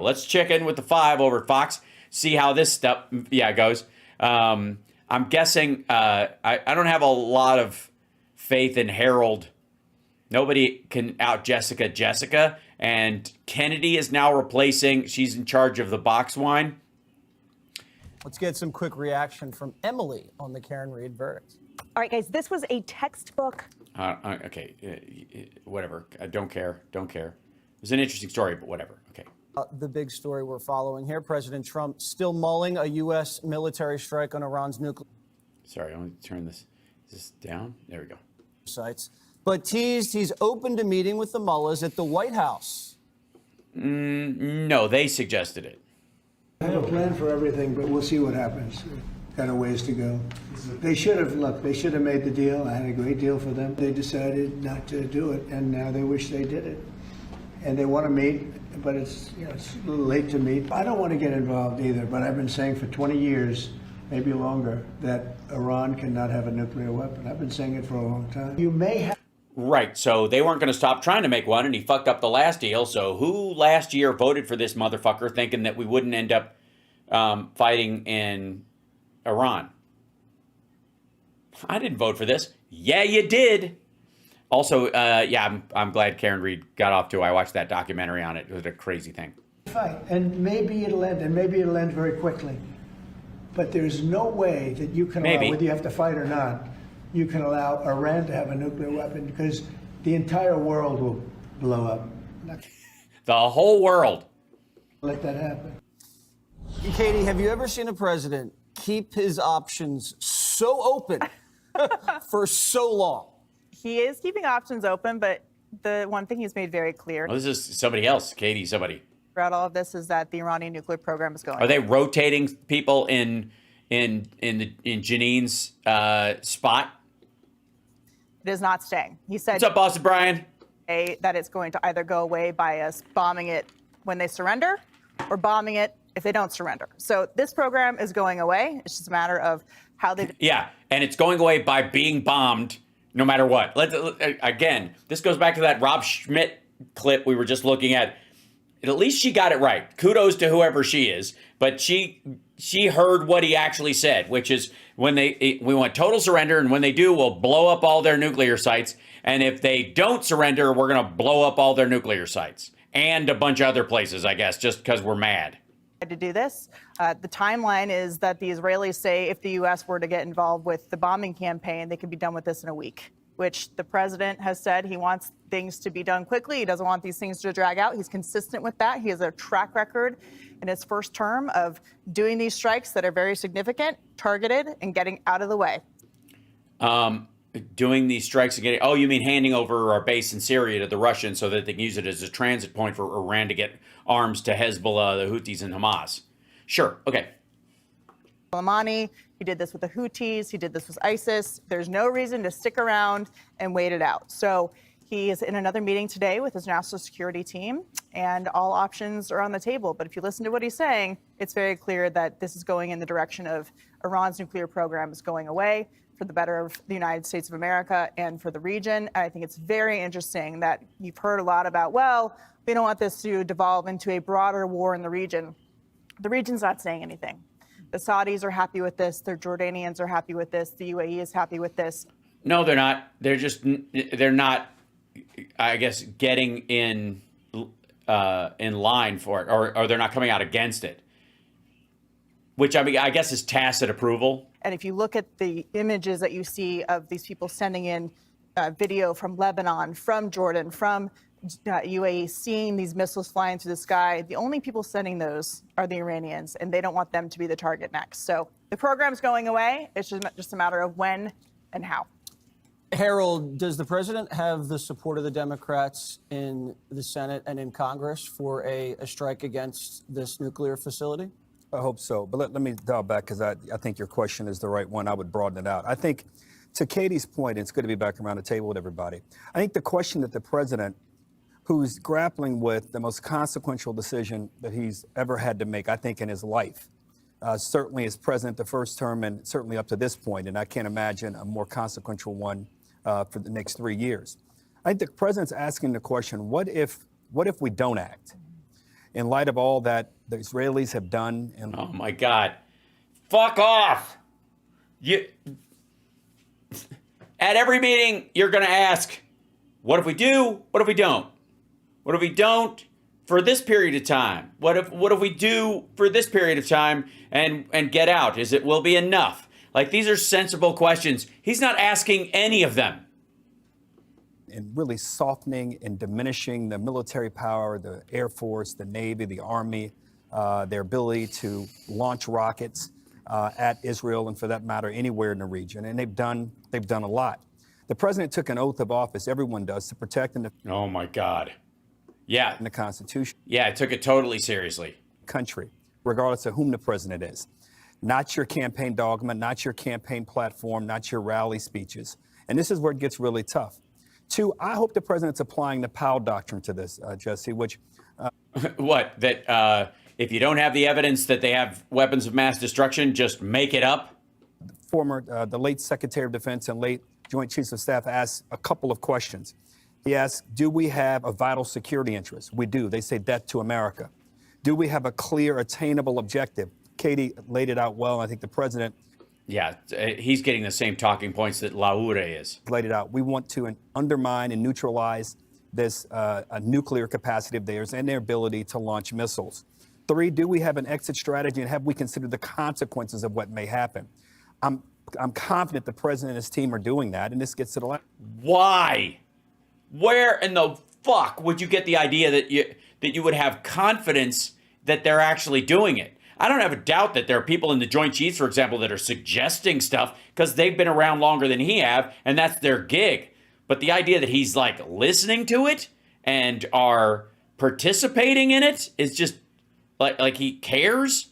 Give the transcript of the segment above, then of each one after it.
Let's check in with the 5 over at Fox, see how this stuff goes. I'm guessing I don't have a lot of faith in Harold. Nobody can out Jessica, and Kennedy is now replacing. She's in charge of the box wine. Let's get some quick reaction from Emily on the Karen Reed verdict. All right, guys, this was a textbook. Okay, whatever. I don't care. It was an interesting story, but whatever. Okay. The big story we're following here, President Trump still mulling a U.S. military strike on Iran's nuclear Sorry, I want to turn this. Is this down? There we go. Sites, but teased he's open to meeting with the mullahs at the White House. No, they suggested it. I have a plan for everything, but we'll see what happens. Got a ways to go. They should have made the deal. I had a great deal for them. They decided not to do it, and now they wish they did it. And they want to meet, but it's a little late to meet. I don't want to get involved either, but I've been saying for 20 years, maybe longer, that Iran cannot have a nuclear weapon. I've been saying it for a long time. You may have. Right, so they weren't going to stop trying to make one, and he fucked up the last deal. So who last year voted for this motherfucker thinking that we wouldn't end up fighting in Iran? I didn't vote for this. Yeah, you did. Also, I'm glad Karen Reed got off too. I watched that documentary on it. It was a crazy thing. Fight, and maybe it'll end, very quickly. But there's no way that you can allow, whether you have to fight or not, you can allow Iran to have a nuclear weapon, because the entire world will blow up. The whole world. Let that happen. Katie, have you ever seen a president keep his options so open for so long? He is keeping options open, but the one thing he's made very clear. Well, this is somebody else, Katie, somebody. Throughout all of this is that the Iranian nuclear program is going. Are they rotating people in Janine's spot? It is not staying. He said. What's up, Boston Brian? That it's going to either go away by us bombing it when they surrender, or bombing it if they don't surrender. So this program is going away. It's just a matter of how they. Yeah, and it's going away by being bombed, no matter what. Again, this goes back to that Rob Schmidt clip we were just looking at. At least she got it right. Kudos to whoever she is. But she heard what he actually said, which is we want total surrender, and when they do, we'll blow up all their nuclear sites. And if they don't surrender, we're going to blow up all their nuclear sites and a bunch of other places, I guess, just because we're mad. To do this. The timeline is that the Israelis say if the U.S. were to get involved with the bombing campaign, they could be done with this in a week, which the president has said he wants things to be done quickly. He doesn't want these things to drag out. He's consistent with that. He has a track record in his first term of doing these strikes that are very significant, targeted, and getting out of the way. Doing these strikes and getting, you mean handing over our base in Syria to the Russians so that they can use it as a transit point for Iran to get arms to Hezbollah, the Houthis, and Hamas. Sure, okay. Soleimani, he did this with the Houthis, he did this with ISIS. There's no reason to stick around and wait it out. So he is in another meeting today with his national security team, and all options are on the table. But if you listen to what he's saying, it's very clear that this is going in the direction of Iran's nuclear program is going away for the better of the United States of America and for the region. And I think it's very interesting that you've heard a lot about, well, we don't want this to devolve into a broader war in the region. The region's not saying anything. The Saudis are happy with this. The Jordanians are happy with this. The UAE is happy with this. No, they're not. They're not, I guess, getting in line for it, or they're not coming out against it, which I guess is tacit approval. And if you look at the images that you see of these people sending in video from Lebanon, from Jordan, from UAE, seeing these missiles flying through the sky, the only people sending those are the Iranians, and they don't want them to be the target next. So the program's going away. It's just a matter of when and how. Harold, does the president have the support of the Democrats in the Senate and in Congress for a strike against this nuclear facility? I hope so. But let me dial back, because I think your question is the right one. I would broaden it out. I think, to Katie's point, it's good to be back around the table with everybody. I think the question that the president, who's grappling with the most consequential decision that he's ever had to make, I think, in his life, certainly as president the first term and certainly up to this point, and I can't imagine a more consequential one for the next 3 years. I think the president's asking the question, what if we don't act? in light of all that the Israelis have done. And Oh my God. Fuck off. At every meeting, you're going to ask, what if we do? What if we don't? What if we don't for this period of time? What if we do for this period of time and get out? Will be enough? Like, these are sensible questions. He's not asking any of them. and really softening and diminishing the military power, the Air Force, the Navy, the Army, their ability to launch rockets at Israel and, for that matter, anywhere in the region. And they've done a lot. The president took an oath of office, everyone does, to protect and defend Oh, my God. Yeah. the Constitution. Yeah, I took it totally seriously. Country, regardless of whom the president is. Not your campaign dogma, not your campaign platform, not your rally speeches. And this is where it gets really tough. Two, I hope the president's applying the Powell doctrine to this, Jesse, which What? That if you don't have the evidence that they have weapons of mass destruction, just make it up? the late Secretary of Defense and late Joint Chiefs of Staff asked a couple of questions. He asked, do we have a vital security interest? We do. They say death to America. Do we have a clear, attainable objective? Katie laid it out well. I think the president Yeah, he's getting the same talking points that Laure is. laid it out. We want to undermine and neutralize this nuclear capacity of theirs and their ability to launch missiles. Three, do we have an exit strategy, and have we considered the consequences of what may happen? I'm confident the president and his team are doing that, and this gets to the last. Why? Where in the fuck would you get the idea that you would have confidence that they're actually doing it? I don't have a doubt that there are people in the Joint Chiefs, for example, that are suggesting stuff because they've been around longer than he have, and that's their gig. But the idea that he's like listening to it and are participating in it is just like he cares.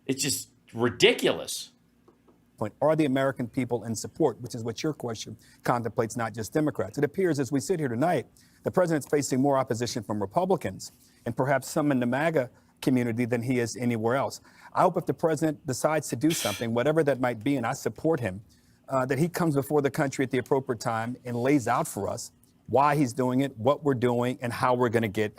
It's just ridiculous. Point. Are the American people in support, which is what your question contemplates, not just Democrats? It appears as we sit here tonight, the president's facing more opposition from Republicans and perhaps some in the MAGA community than he is anywhere else. I hope if the president decides to do something, whatever that might be, and I support him, that he comes before the country at the appropriate time and lays out for us why he's doing it, what we're doing, and how we're going to get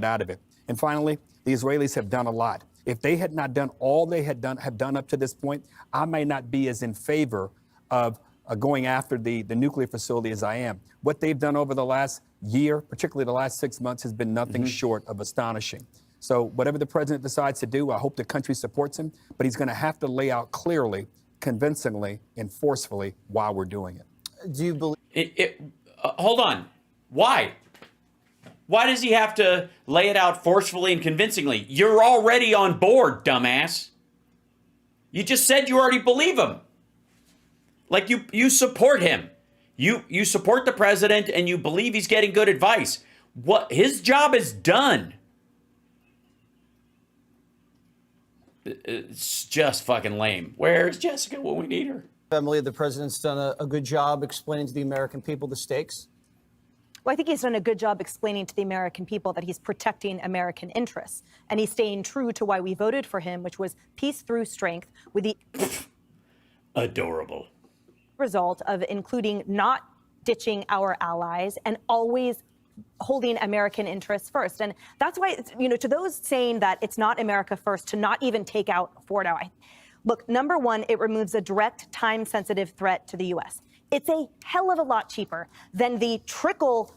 out of it. And finally, the Israelis have done a lot. If they had not done all they have done up to this point, I may not be as in favor of going after the nuclear facility as I am. What they've done over the last year, particularly the last 6 months, has been nothing short of astonishing. So whatever the president decides to do, I hope the country supports him, but he's going to have to lay out clearly, convincingly, and forcefully why we're doing it. Do you believe? Hold on. Why? Why does he have to lay it out forcefully and convincingly? You're already on board, dumbass. You just said you already believe him. Like you support him. You support the president and you believe he's getting good advice. What his job is done. It's just fucking lame. Where's Jessica when we need her? Emily, the president's done a good job explaining to the American people the stakes. Well, I think he's done a good job explaining to the American people that he's protecting American interests. And he's staying true to why we voted for him, which was peace through strength, with the Adorable. result of including not ditching our allies and always holding American interests first. And that's why, to those saying that it's not America first, to not even take out Fordow, look, number one, it removes a direct time-sensitive threat to the U.S. It's a hell of a lot cheaper than the trickle,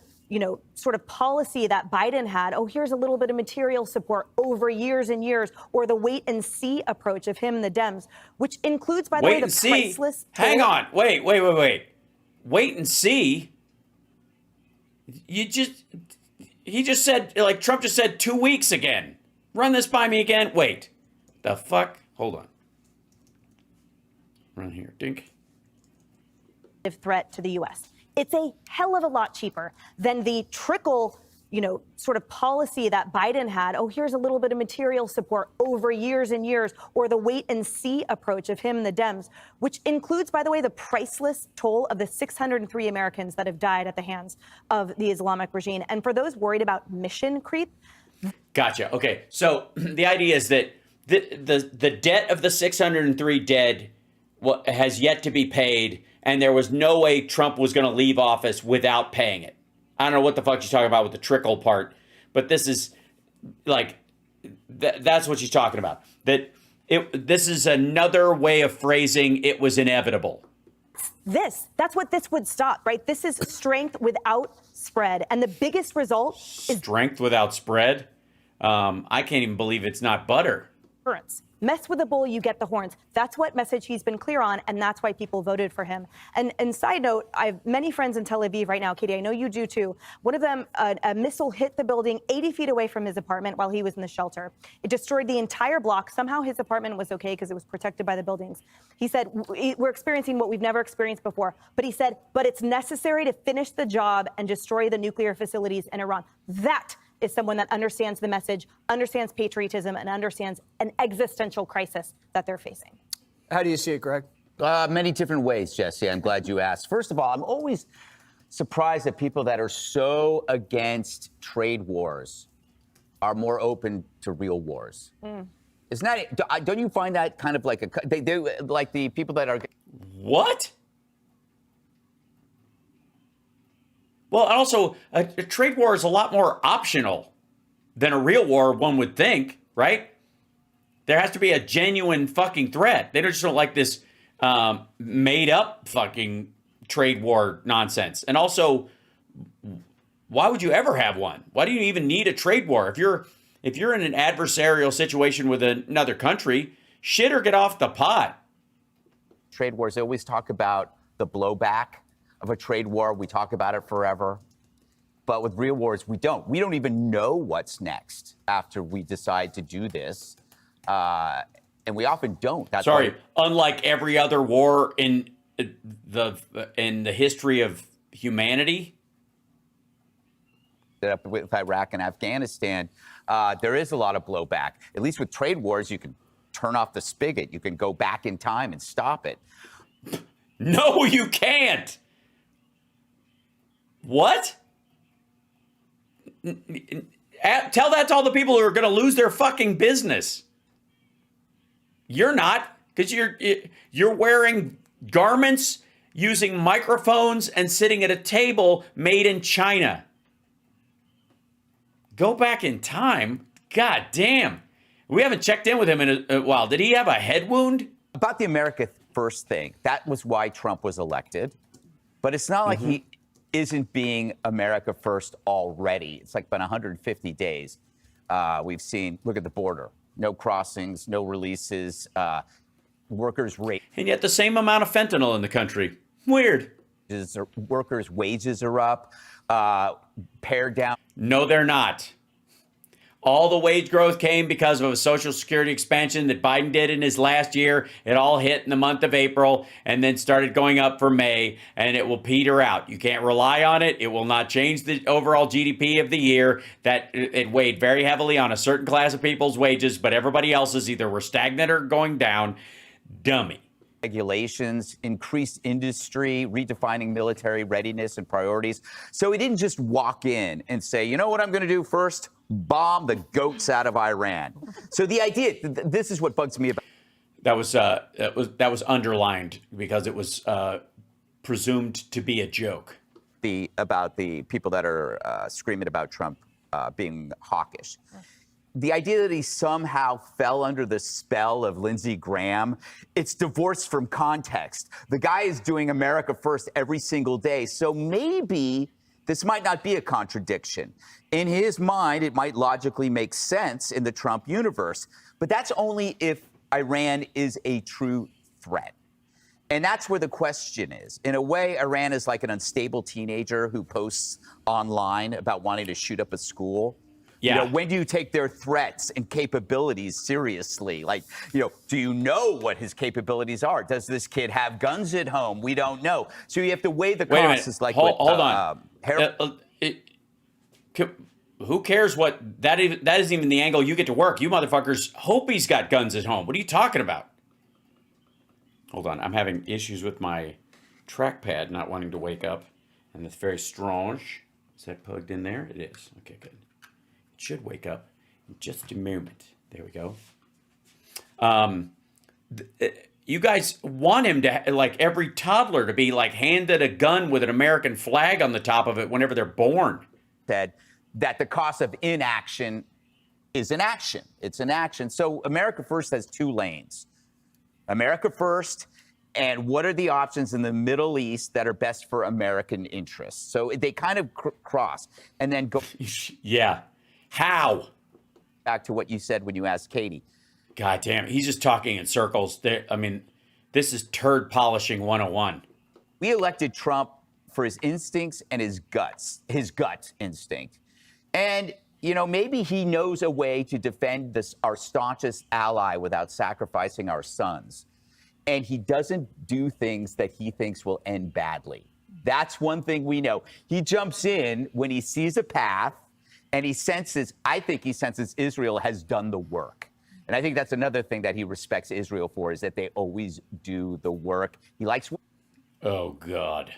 sort of policy that Biden had. Oh, here's a little bit of material support over years and years, or the wait and see approach of him and the Dems, which includes, by the way, the priceless. Hang on. Wait. Wait and see. He just said, like Trump just said 2 weeks again. Run this by me again. Wait. The fuck? Hold on. Run here. Dink. Threat to the U.S. It's a hell of a lot cheaper than the trickle, sort of policy that Biden had. Oh, here's a little bit of material support over years and years, or the wait and see approach of him and the Dems, which includes, by the way, the priceless toll of the 603 Americans that have died at the hands of the Islamic regime. And for those worried about mission creep. Gotcha. Okay. So the idea is that the debt of the 603 dead has yet to be paid, and there was no way Trump was going to leave office without paying it. I don't know what the fuck you're talking about with the trickle part, but this is like that's what she's talking about. This is another way of phrasing it was inevitable. That's what this would stop, right? This is strength without spread. And the biggest result is strength without spread. I can't even believe it's not butter. Horns. Mess with the bull, you get the horns. That's what message he's been clear on, and that's why people voted for him. And side note, I have many friends in Tel Aviv right now. Katie, I know you do too. One of them, a missile hit the building 80 feet away from his apartment while he was in the shelter. It destroyed the entire block. Somehow his apartment was okay because it was protected by the buildings. He said, we're experiencing what we've never experienced before. But he said, but it's necessary to finish the job and destroy the nuclear facilities in Iran. That is someone that understands the message, understands patriotism, and understands an existential crisis that they're facing. How do you see it, Greg? Many different ways, Jesse. I'm glad you asked. First of all, I'm always surprised that people that are so against trade wars are more open to real wars. Isn't that? Don't you find that kind of like they like the people that are? What? Well, also, a trade war is a lot more optional than a real war, one would think, right? There has to be a genuine fucking threat. They just don't like this made-up fucking trade war nonsense. And also, why would you ever have one? Why do you even need a trade war? If you're in an adversarial situation with another country, shit or get off the pot. Trade wars, they always talk about the blowback of a trade war. We talk about it forever. But with real wars, we don't. We don't even know what's next after we decide to do this. And we often don't. That's unlike every other war in the history of humanity. With Iraq and Afghanistan, there is a lot of blowback. At least with trade wars, you can turn off the spigot. You can go back in time and stop it. No, you can't. What? Tell that to all the people who are going to lose their fucking business. You're not, because you're wearing garments, using microphones, and sitting at a table made in China. Go back in time? God damn. We haven't checked in with him in a while. Did he have a head wound? About the America First thing, that was why Trump was elected. But it's not like he isn't being America First already. It's like been 150 days. We've seen, look at the border. No crossings, no releases, workers' rate. And yet the same amount of fentanyl in the country. Weird. Workers' wages are up, pared down. No, they're not. All the wage growth came because of a Social Security expansion that Biden did in his last year. It all hit in the month of April and then started going up for May, and it will peter out. You can't rely on it. It will not change the overall GDP of the year. That it weighed very heavily on a certain class of people's wages, but everybody else's either were stagnant or going down. Dummy. Regulations, increased industry, redefining military readiness and priorities. So he didn't just walk in and say, you know what I'm going to do first? Bomb the goats out of Iran. So the idea, this is what bugs me about. That was underlined because it was presumed to be a joke. About the people that are screaming about Trump being hawkish. The idea that he somehow fell under the spell of Lindsey Graham, it's divorced from context. The guy is doing America First every single day. So maybe this might not be a contradiction. In his mind, it might logically make sense in the Trump universe. But that's only if Iran is a true threat. And that's where the question is. In a way, Iran is like an unstable teenager who posts online about wanting to shoot up a school. Yeah. You know, when do you take their threats and capabilities seriously? Like, you know, do you know what his capabilities are? Does this kid have guns at home? We don't know. So you have to weigh the costs. Is like hold on. Who cares what that isn't even the angle you get to work. You motherfuckers hope he's got guns at home. What are you talking about? Hold on. I'm having issues with my trackpad not wanting to wake up. And it's very strange. Is that plugged in there? It is. Okay, good. It should wake up in just a moment. There we go. You guys want him to, like every toddler, to be like handed a gun with an American flag on the top of it whenever they're born. That the cost of inaction is an action. It's an action. So America First has two lanes. America First, and what are the options in the Middle East that are best for American interests? So they kind of cross. And then go Yeah. How? back to what you said when you asked Katie. God damn it. He's just talking in circles. I mean, this is turd polishing 101. We elected Trump for his instincts and his gut instinct. And, you know, maybe he knows a way to defend our staunchest ally without sacrificing our sons. And he doesn't do things that he thinks will end badly. That's one thing we know. He jumps in when he sees a path and I think he senses Israel has done the work. And I think that's another thing that he respects Israel for, is that they always do the work. He likes. Oh, God.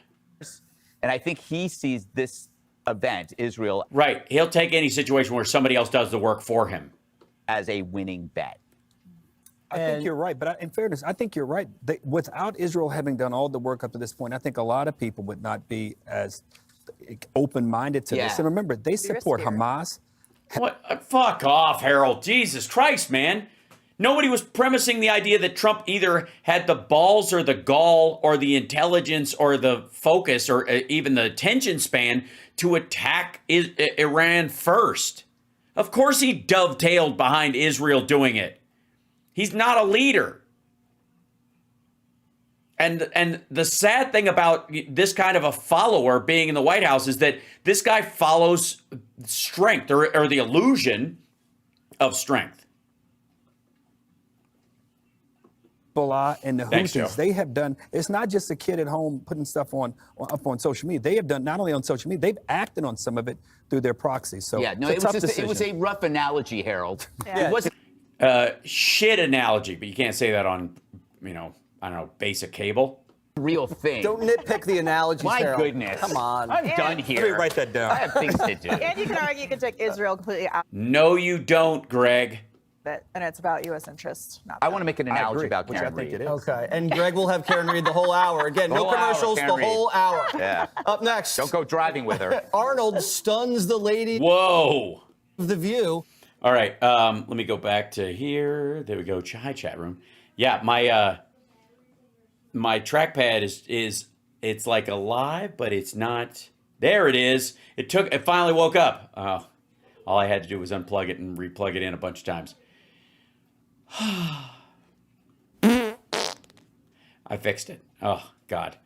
And I think he sees this event, Israel, Right. He'll take any situation where somebody else does the work for him. as a winning bet. I think you're right, but in fairness, I think you're right. Without Israel having done all the work up to this point, I think a lot of people would not be as open-minded to this. And remember, they support Hamas. What? Fuck off, Harold. Jesus Christ, man. Nobody was premising the idea that Trump either had the balls or the gall or the intelligence or the focus or even the attention span to attack Iran first. Of course he dovetailed behind Israel doing it. He's not a leader. And the sad thing about this kind of a follower being in the White House is that this guy follows strength or the illusion of strength. And the Thanks, Houthis, Joe. they have done, it's not just a kid at home putting stuff up on social media. They have done, not only on social media, they've acted on some of it through their proxies. So Yeah, no, it's a tough it was a decision. rough analogy, Harold. Yeah. It wasn't. Shit analogy, but you can't say that on, I don't know, basic cable. a real thing. Don't nitpick the analogies, My Harold. goodness. Come on. I'm done here. Let me write that down. I have things to do. And you can argue you can take Israel completely out No, you don't, Greg. of it, and it's about U.S. interests. Not I want to make an analogy agree, about which Karen I think Reed. it is. Okay, and Greg will have Karen read the whole hour. Again, no whole hour, commercials, Karen the whole hour. Yeah. Up next, Don't go driving with her. Arnold stuns the lady Whoa. of The View. All right, let me go back to here. There we go. Hi, chat room. Yeah, my trackpad is it's like alive, but it's not. There it is. It finally woke up. All I had to do was unplug it and replug it in a bunch of times. I fixed it. Oh, God.